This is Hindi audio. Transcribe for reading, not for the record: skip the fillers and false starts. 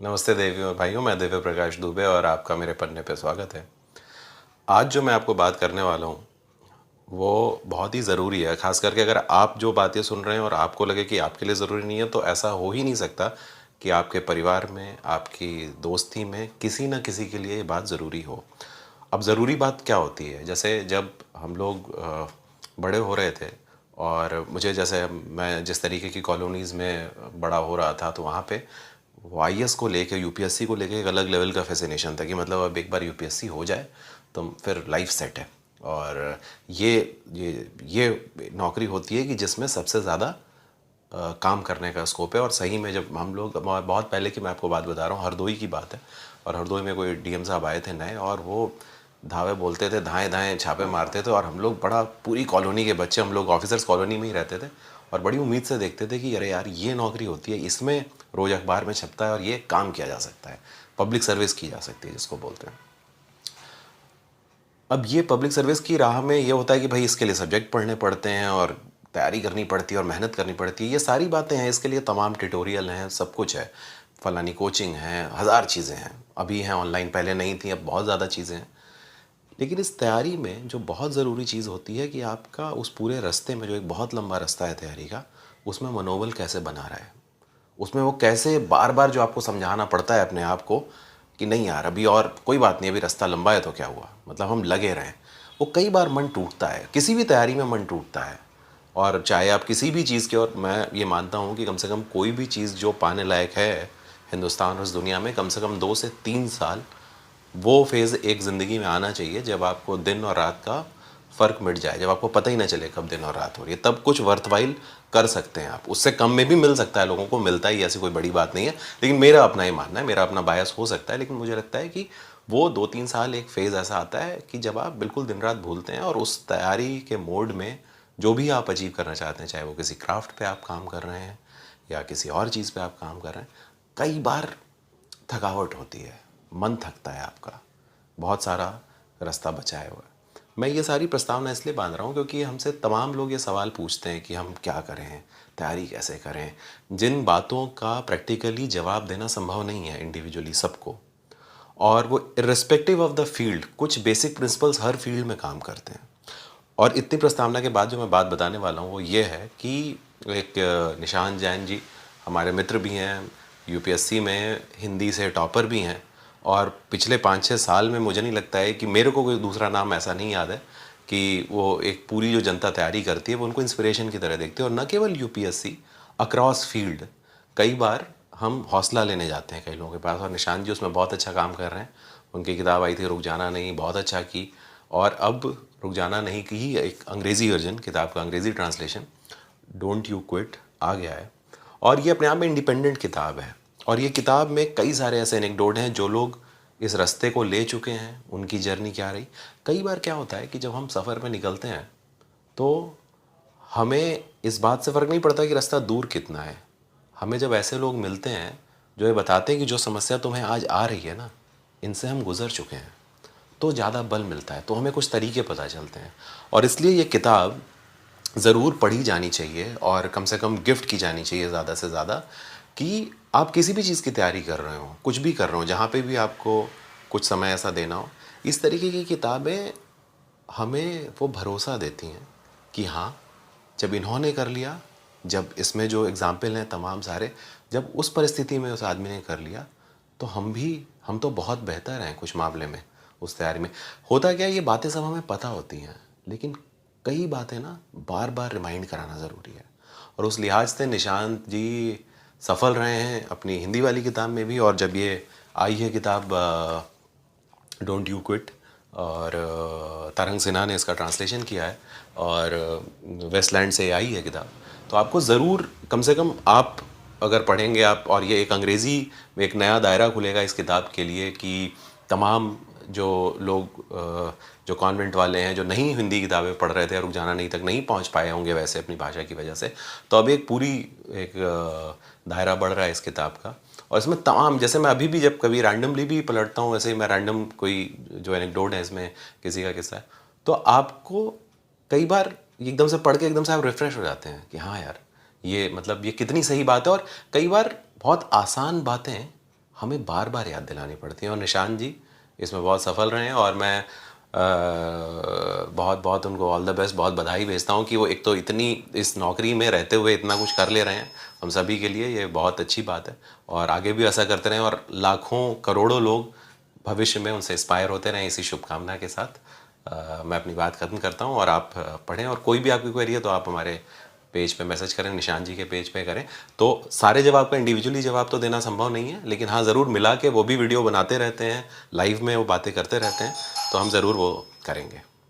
नमस्ते देवियों भाइयों, मैं दिव्य प्रकाश दुबे और आपका मेरे पन्ने पे स्वागत है। आज जो मैं आपको बात करने वाला हूँ वो बहुत ही ज़रूरी है। ख़ास करके अगर आप जो बातें सुन रहे हैं और आपको लगे कि आपके लिए ज़रूरी नहीं है, तो ऐसा हो ही नहीं सकता कि आपके परिवार में, आपकी दोस्ती में किसी न किसी के लिए ये बात ज़रूरी हो। अब ज़रूरी बात क्या होती है? जैसे जब हम लोग बड़े हो रहे थे और मुझे, जैसे मैं जिस तरीके की कॉलोनीज़ में बड़ा हो रहा था, तो वहाँ पे वो आईएएस को लेके, यूपीएससी को लेके एक अलग लेवल का फैसिनेशन था कि मतलब अब एक बार यूपीएससी हो जाए तो फिर लाइफ सेट है। और ये नौकरी होती है कि जिसमें सबसे ज़्यादा काम करने का स्कोप है। और सही में जब हम लोग, बहुत पहले की मैं आपको बात बता रहा हूँ, हरदोई की बात है। और हरदोई में कोई डीएम साहब आए थे नए, और वो धावे बोलते थे, धाएं धाएं छापे मारते थे। और हम लोग बड़ा, पूरी कॉलोनी के बच्चे, हम लोग ऑफिसर्स कॉलोनी में ही रहते थे, और बड़ी उम्मीद से देखते थे कि अरे यार, ये नौकरी होती है, इसमें रोज़ अखबार में छपता है और ये काम किया जा सकता है, पब्लिक सर्विस की जा सकती है जिसको बोलते हैं। अब ये पब्लिक सर्विस की राह में ये होता है कि भाई इसके लिए सब्जेक्ट पढ़ने पड़ते हैं और तैयारी करनी पड़ती है और मेहनत करनी पड़ती है। ये सारी बातें हैं, इसके लिए तमाम ट्यूटोरियल हैं, सब कुछ है, फलानी कोचिंग है, हज़ार चीज़ें हैं। अभी हैं ऑनलाइन, पहले नहीं थी, अब बहुत ज़्यादा चीज़ें हैं। लेकिन इस तैयारी में जो बहुत ज़रूरी चीज़ होती है कि आपका उस पूरे रास्ते में, जो एक बहुत लंबा रास्ता है तैयारी का, उसमें मनोबल कैसे बना रहा है, उसमें वो कैसे बार बार जो आपको समझाना पड़ता है अपने आप को कि नहीं यार, अभी और कोई बात नहीं, अभी रास्ता लंबा है तो क्या हुआ, मतलब हम लगे रहें। वो कई बार मन टूटता है, किसी भी तैयारी में मन टूटता है। और चाहे आप किसी भी चीज़ की, और मैं ये मानता हूँ कि कम से कम कोई भी चीज़ जो पाने लायक है हिंदुस्तान और इस दुनिया में, कम से कम 2 से 3 साल वो फेज़ एक ज़िंदगी में आना चाहिए जब आपको दिन और रात का फ़र्क मिट जाए, जब आपको पता ही ना चले कब दिन और रात हो रही है। तब कुछ वर्थवाइल कर सकते हैं आप। उससे कम में भी मिल सकता है, लोगों को मिलता ही, ऐसी कोई बड़ी बात नहीं है। लेकिन मेरा अपना ही मानना है, मेरा अपना बायस हो सकता है, लेकिन मुझे लगता है कि वो 2-3 साल एक फ़ेज़ ऐसा आता है कि जब आप बिल्कुल दिन रात भूलते हैं, और उस तैयारी के मोड में जो भी आप अचीव करना चाहते हैं, चाहे वो किसी क्राफ्ट पे आप काम कर रहे हैं या किसी और चीज़ पे आप काम कर रहे हैं, कई बार थकावट होती है, मन थकता है आपका, बहुत सारा रास्ता बचाया हुआ है। मैं ये सारी प्रस्तावना इसलिए बांध रहा हूँ क्योंकि हमसे तमाम लोग ये सवाल पूछते हैं कि हम क्या करें, तैयारी कैसे करें, जिन बातों का प्रैक्टिकली जवाब देना संभव नहीं है इंडिविजुअली सबको। और वो इर्रेस्पेक्टिव ऑफ द फील्ड, कुछ बेसिक प्रिंसिपल्स हर फील्ड में काम करते हैं। और इतनी प्रस्तावना के बाद जो मैं बात बताने वाला हूँ वो ये है कि एक निशांत जैन जी हमारे मित्र भी हैं, यूपीएससी में हिंदी से टॉपर भी हैं। और पिछले 5-6 साल में मुझे नहीं लगता है कि, मेरे को कोई दूसरा नाम ऐसा नहीं याद है कि वो एक पूरी जो जनता तैयारी करती है वो उनको इंस्पिरेशन की तरह देखती है। और न केवल यूपीएससी, अक्रॉस फील्ड कई बार हम हौसला लेने जाते हैं कई लोगों के पास, और निशांत जी उसमें बहुत अच्छा काम कर रहे हैं। उनकी किताब आई थी रुक जाना नहीं, बहुत अच्छा की। और अब रुक जाना नहीं की ही एक अंग्रेज़ी वर्जन, किताब का अंग्रेज़ी ट्रांसलेशन, डोंट यू क्विट, आ गया है। और ये अपने आप में इंडिपेंडेंट किताब है। और ये किताब में कई सारे ऐसे एनेक्डोट हैं, जो लोग इस रास्ते को ले चुके हैं, उनकी जर्नी क्या रही। कई बार क्या होता है कि जब हम सफ़र में निकलते हैं तो हमें इस बात से फ़र्क नहीं पड़ता कि रास्ता दूर कितना है। हमें जब ऐसे लोग मिलते हैं जो ये बताते हैं कि जो समस्या तुम्हें आज आ रही है ना, इनसे हम गुज़र चुके हैं, तो ज़्यादा बल मिलता है, तो हमें कुछ तरीके पता चलते हैं। और इसलिए ये किताब ज़रूर पढ़ी जानी चाहिए, और कम से कम गिफ्ट की जानी चाहिए ज़्यादा से ज़्यादा, कि आप किसी भी चीज़ की तैयारी कर रहे हो, कुछ भी कर रहे हो, जहाँ पे भी आपको कुछ समय ऐसा देना हो, इस तरीके की किताबें हमें वो भरोसा देती हैं कि हाँ, जब इन्होंने कर लिया, जब इसमें जो एग्ज़ाम्पल हैं तमाम सारे, जब उस परिस्थिति में उस आदमी ने कर लिया, तो हम तो बहुत बेहतर हैं कुछ मामले में उस तैयारी में। होता क्या है, ये बातें सब हमें पता होती हैं, लेकिन कई बातें ना बार बार रिमाइंड कराना ज़रूरी है। और उस लिहाज से निशांत जी सफल रहे हैं अपनी हिंदी वाली किताब में भी। और जब ये आई है किताब डोंट यू क्विट, और तरंग सिन्हा ने इसका ट्रांसलेशन किया है, और वेस्टलैंड से आई है किताब, तो आपको ज़रूर, कम से कम आप अगर पढ़ेंगे आप, और ये एक अंग्रेज़ी में एक नया दायरा खुलेगा इस किताब के लिए कि तमाम जो लोग जो कॉन्वेंट वाले हैं, जो नहीं हिंदी किताबें पढ़ रहे थे, रुक जाना नहीं तक नहीं पहुंच पाए होंगे वैसे अपनी भाषा की वजह से, तो अब एक पूरी एक दायरा बढ़ रहा है इस किताब का। और इसमें तमाम, जैसे मैं अभी भी जब कभी रैंडमली भी पलटता हूँ, वैसे ही मैं रैंडम कोई जो एनेक्डोट है इसमें, किसी का किस्सा है, तो आपको कई बार एकदम से पढ़ के एकदम से आप रिफ़्रेश हो जाते हैं कि हाँ यार, ये मतलब ये कितनी सही बात है। और कई बार बहुत आसान बातें हमें बार बार याद दिलानी पड़ती हैं। और निशान जी इसमें बहुत सफल रहे हैं, और मैं बहुत बहुत उनको ऑल द बेस्ट, बहुत बधाई भेजता हूँ कि वो एक तो इतनी इस नौकरी में रहते हुए इतना कुछ कर ले रहे हैं हम सभी के लिए, ये बहुत अच्छी बात है। और आगे भी ऐसा करते रहें और लाखों करोड़ों लोग भविष्य में उनसे इंस्पायर होते रहें, इसी शुभकामना के साथ मैं अपनी बात ख़त्म करता हूँ। और आप पढ़ें, और कोई भी आपकी क्वेरी है तो आप हमारे पेज पे मैसेज करें, निशान जी के पेज पे करें। तो सारे जवाब का इंडिविजुअली जवाब तो देना संभव नहीं है, लेकिन हाँ ज़रूर मिला के वो भी वीडियो बनाते रहते हैं, लाइव में वो बातें करते रहते हैं, तो हम ज़रूर वो करेंगे।